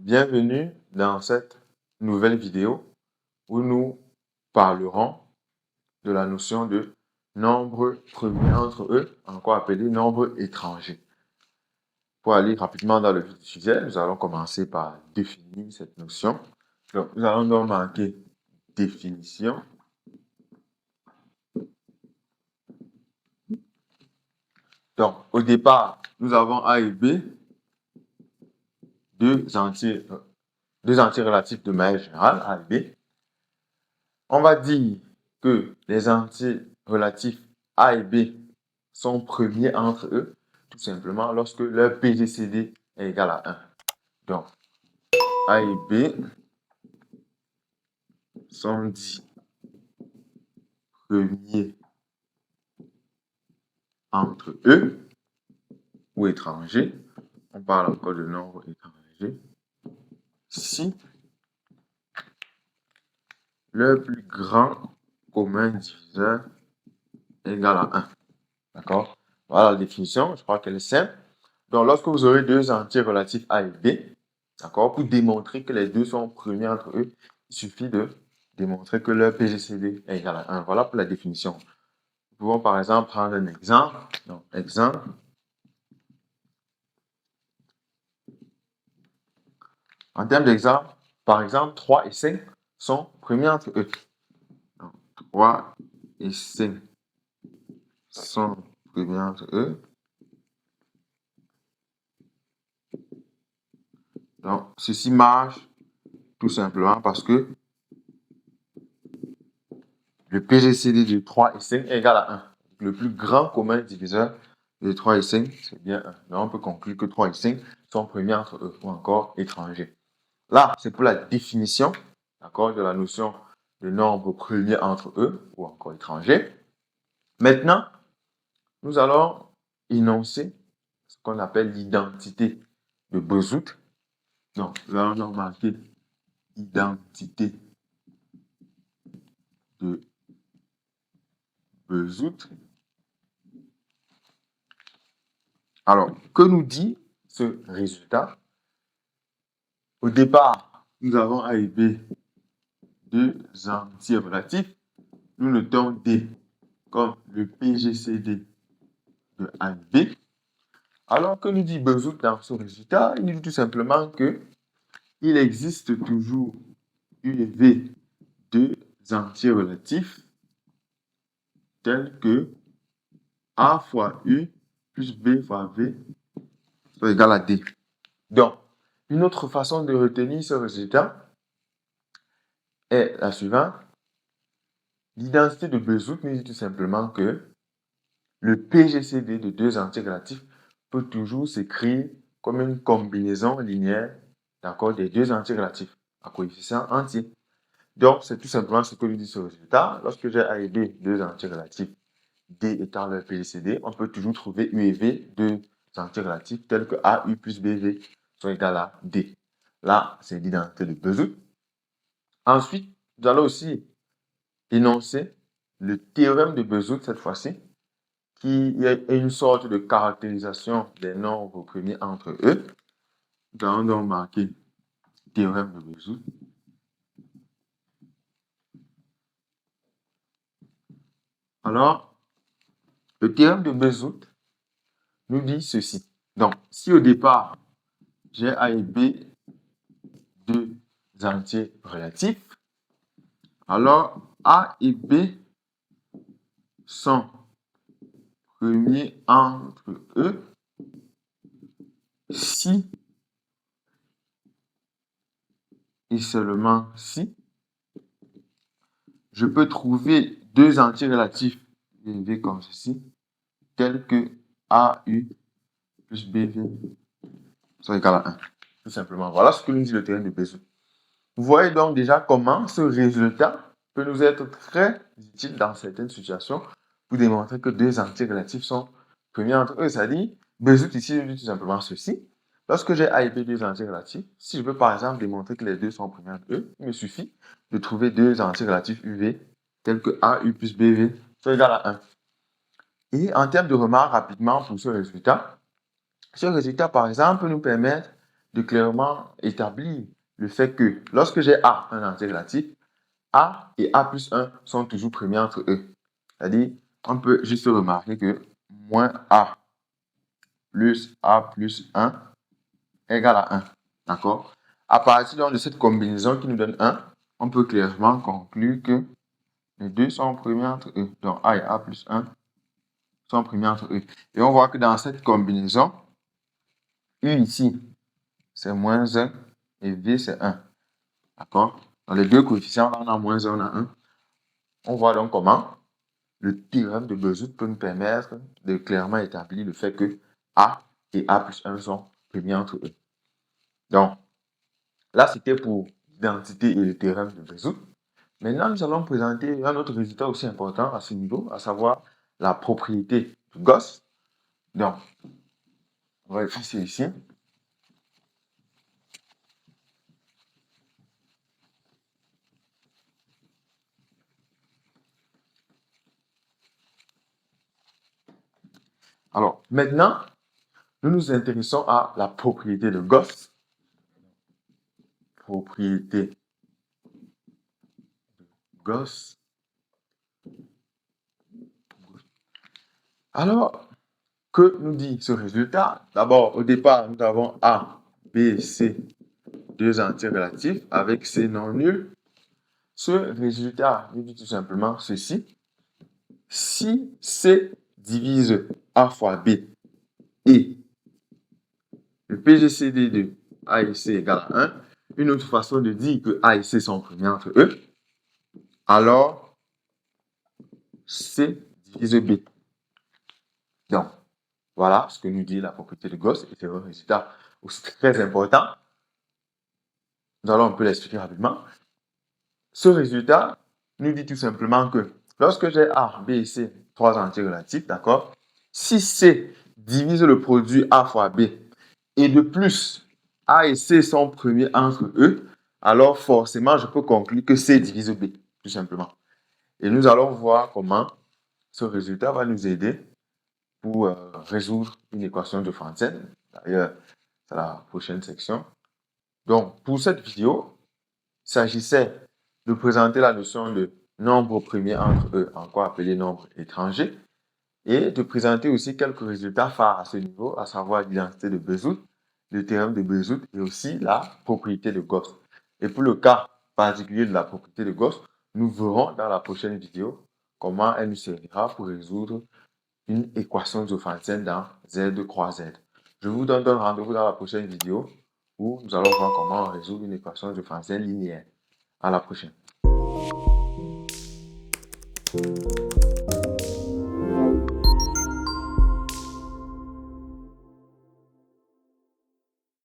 Bienvenue dans cette nouvelle vidéo où nous parlerons de la notion de nombre premier entre eux, encore appelé nombre étranger. Pour aller rapidement dans le vif du sujet, nous allons commencer par définir cette notion. Donc, nous allons donc marquer définition. Donc, au départ, nous avons A et B, deux entiers relatifs de manière générale, A et B. On va dire que les entiers relatifs A et B sont premiers entre eux, tout simplement lorsque leur PGCD est égal à 1. Donc, A et B sont dits premiers entre eux ou étrangers. On parle encore de nombre étranger. Si leur plus grand commun diviseur est égal à 1. D'accord? Voilà la définition, je crois qu'elle est simple. Donc, lorsque vous aurez deux entiers relatifs A et B, d'accord, pour démontrer que les deux sont premiers entre eux, il suffit de démontrer que leur PGCD est égal à 1. Voilà pour la définition. Nous pouvons par exemple prendre un exemple. Donc, exemple. En termes d'exemple, par exemple, 3 et 5 sont premiers entre eux. Donc, 3 et 5 sont premiers entre eux. Donc, ceci marche tout simplement parce que le PGCD de 3 et 5 est égal à 1. Le plus grand commun diviseur de 3 et 5, c'est bien 1. Donc, on peut conclure que 3 et 5 sont premiers entre eux ou encore étrangers. Là, c'est pour la définition, d'accord, de la notion de nombre premier entre eux ou encore étrangers. Maintenant, nous allons énoncer ce qu'on appelle l'identité de Bezout. Donc, nous allons marquer identité de Bezout. Alors, que nous dit ce résultat? Au départ, nous avons A et B, deux entiers relatifs. Nous notons D comme le PGCD de A et B. Alors, que nous dit Bezout dans ce résultat? Il dit tout simplement que il existe toujours U et V, deux entiers relatifs tels que A fois U plus B fois V soit égal à D. Donc, une autre façon de retenir ce résultat est la suivante. L'identité de Bezout nous dit tout simplement que le PGCD de deux entiers relatifs peut toujours s'écrire comme une combinaison linéaire, d'accord, des deux entiers relatifs à coefficient entier. Donc, c'est tout simplement ce que nous dit ce résultat. Lorsque j'ai A et B, deux entiers relatifs, D étant leur PGCD, on peut toujours trouver U et V, deux entiers relatifs tels que AU plus BV sont égal à D. Là, c'est l'identité de Bezout. Ensuite, nous allons aussi énoncer le théorème de Bezout cette fois-ci, qui est une sorte de caractérisation des nombres premiers entre eux. Nous allons donc marquer théorème de Bezout. Alors, le théorème de Bezout nous dit ceci. Donc, si au départ, j'ai A et B, deux entiers relatifs, alors A et B sont premiers entre eux si et seulement si je peux trouver deux entiers relatifs élevés comme ceci, tels que AU plus BV sont égal à 1. Tout simplement. Voilà ce que nous dit le théorème de Bezout. Vous voyez donc déjà comment ce résultat peut nous être très utile dans certaines situations pour démontrer que deux entiers relatifs sont premiers entre eux. C'est-à-dire, Bezout ici nous dit tout simplement ceci. Lorsque j'ai A et B deux entiers relatifs, si je veux par exemple démontrer que les deux sont premiers entre eux, il me suffit de trouver deux entiers relatifs UV tels que AU plus BV sont égal à 1. Et en termes de remarques rapidement pour ce résultat par exemple, peut nous permettre de clairement établir le fait que lorsque j'ai A, un entier relatif, A et A plus 1 sont toujours premiers entre eux. C'est-à-dire, on peut juste remarquer que moins A plus A plus 1 égale à 1. D'accord? À partir donc de cette combinaison qui nous donne 1, on peut clairement conclure que les deux sont premiers entre eux. Donc A et A plus 1 sont premiers entre eux. Et on voit que dans cette combinaison, U ici, c'est moins 1 et V, c'est 1. D'accord? Dans les deux coefficients, on a moins 1, on a 1. On voit donc comment le théorème de Bezout peut nous permettre de clairement établir le fait que A et A plus 1 sont premiers entre eux. Donc, là, c'était pour l'identité et le théorème de Bezout. Maintenant, nous allons présenter un autre résultat aussi important à ce niveau, à savoir la propriété de Gauss. Donc, on va effacer ici. Alors, maintenant, nous nous intéressons à la propriété de Gauss. Propriété de Gauss. Alors, que nous dit ce résultat? D'abord, au départ, nous avons A, B, C, deux entiers relatifs avec C non nul. Ce résultat nous dit tout simplement ceci. Si C divise A fois B et le PGCD de A et C égale à 1, une autre façon de dire que A et C sont premiers entre eux, alors C divise B. Donc, voilà ce que nous dit la propriété de Gauss, et c'est un résultat aussi très important. Nous allons un peu l'expliquer rapidement. Ce résultat nous dit tout simplement que lorsque j'ai A, B et C, trois entiers relatifs, d'accord, si C divise le produit A fois B, et de plus, A et C sont premiers entre eux, alors forcément, je peux conclure que C divise B, tout simplement. Et nous allons voir comment ce résultat va nous aider pour résoudre une équation de Franzen. D'ailleurs, c'est la prochaine section. Donc, pour cette vidéo, il s'agissait de présenter la notion de nombre premier entre eux, encore appelé nombre étranger, et de présenter aussi quelques résultats phares à ce niveau, à savoir l'identité de Bezout, le théorème de Bezout et aussi la propriété de Gauss. Et pour le cas particulier de la propriété de Gauss, nous verrons dans la prochaine vidéo comment elle nous servira pour résoudre une équation de Franzen dans Z croix Z. Je vous donne rendez-vous dans la prochaine vidéo où nous allons voir comment résoudre une équation de Franzen linéaire. À la prochaine.